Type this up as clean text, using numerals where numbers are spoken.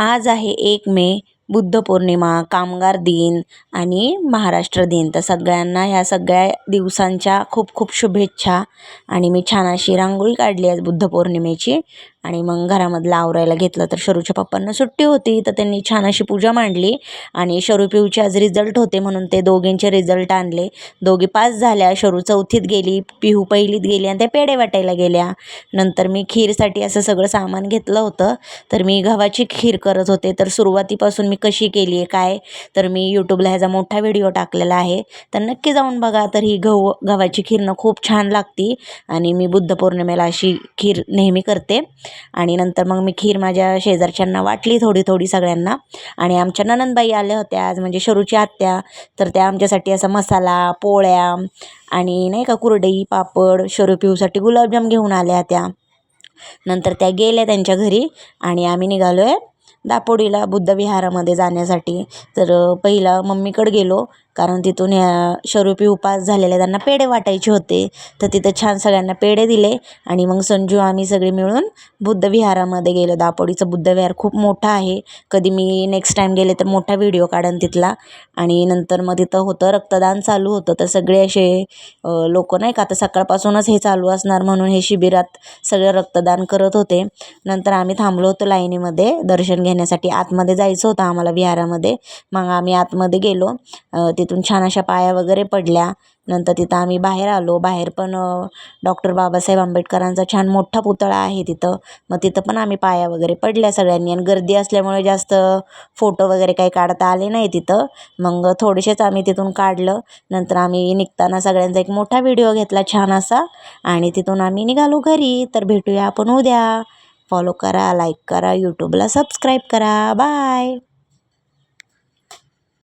आज आहे 1 मे, बुद्ध पौर्णिमा, कामगार दिन आणि महाराष्ट्र दिन. तर सगळ्यांना ह्या सगळ्या दिवसांच्या खूप खूप शुभेच्छा. आणि मी छान अशी रांगोळी काढली आज बुद्ध पौर्णिमेची. आणि मग घरामधलं आवरायला घेतलं तर शरूच्या पप्पांना सुट्टी होती, तर त्यांनी छान अशी पूजा मांडली. आणि शरू पिऊचे आज रिझल्ट होते म्हणून ते दोघींचे रिझल्ट आणले. दोघी पास झाल्या. शरू 4थीत गेली, पिहू 1लीत गेली आणि त्या पेढे वाटायला गेल्या. नंतर मी खीरसाठी असं सगळं सामान घेतलं होतं. तर मी गव्हाची खीर करत होते. तर सुरुवातीपासून मी कशी केली आहे काय, तर मी यूट्यूबला ह्याचा मोठा व्हिडिओ टाकलेला आहे, तर नक्की जाऊन बघा. तर ही गव्हाची खीर खूप छान लागती आणि मी बुद्ध पौर्णिमेला अशी खीर नेहमी करते. आणि नंतर मग मी खीर माझ्या शेजारच्यांना वाटली थोडी थोडी सगळ्यांना. आणि आमच्या नणंदबाई आल्या होत्या आज, म्हणजे शरूची आत्या. तर त्या आमच्यासाठी असा मसाला, पोळ्या आणि नाही का कुरडई, पापड, शरू पिऊसाठी गुलाबजाम घेऊन आल्या त्या. नंतर त्या गेल्या त्यांच्या घरी आणि आम्ही निघालो आहे दापोडीला बुद्ध विहारामध्ये जाण्यासाठी. तर पहिला मम्मीकडे गेलो, कारण तिथून ह्या शरू पिऊ पास झालेले त्यांना पेढे वाटायचे होते. तर तिथं छान सगळ्यांना पेढे दिले आणि मग संजू आम्ही सगळे मिळून बुद्ध विहारामध्ये गेलो. दापोडीचं बुद्ध विहार खूप मोठं आहे. कधी मी नेक्स्ट टाईम गेले तर मोठा व्हिडिओ काढन तिथला. आणि नंतर मग तिथं होतं रक्तदान चालू होतं. तर सगळे असे लोक नाही का, आता सकाळपासूनच हे चालू असणार म्हणून हे शिबिरात सगळे रक्तदान करत होते. नंतर आम्ही थांबलो होतो लाईनीमध्ये दर्शन घेण्यासाठी. आतमध्ये जायचं होतं आम्हाला विहारामध्ये. मग आम्ही आतमध्ये गेलो. तिथून छान अशा पाया वगैरे पडल्या. नंतर तिथं आम्ही बाहेर आलो. बाहेर पण डॉक्टर बाबासाहेब आंबेडकरांचा छान मोठा पुतळा आहे तिथं. मग तिथं पण आम्ही पाया वगैरे पडल्या सगळ्यांनी. आणि गर्दी असल्यामुळे जास्त फोटो वगैरे काही काढता आले नाही तिथं. मग थोडेसेच आम्ही तिथून काढलं. नंतर आम्ही निघताना सगळ्यांचा एक मोठा व्हिडिओ घेतला छान असा. आणि तिथून आम्ही निघालो घरी. तर भेटूया आपण उद्या. फॉलो करा, लाईक करा, यूट्यूबला सबस्क्राईब करा. बाय.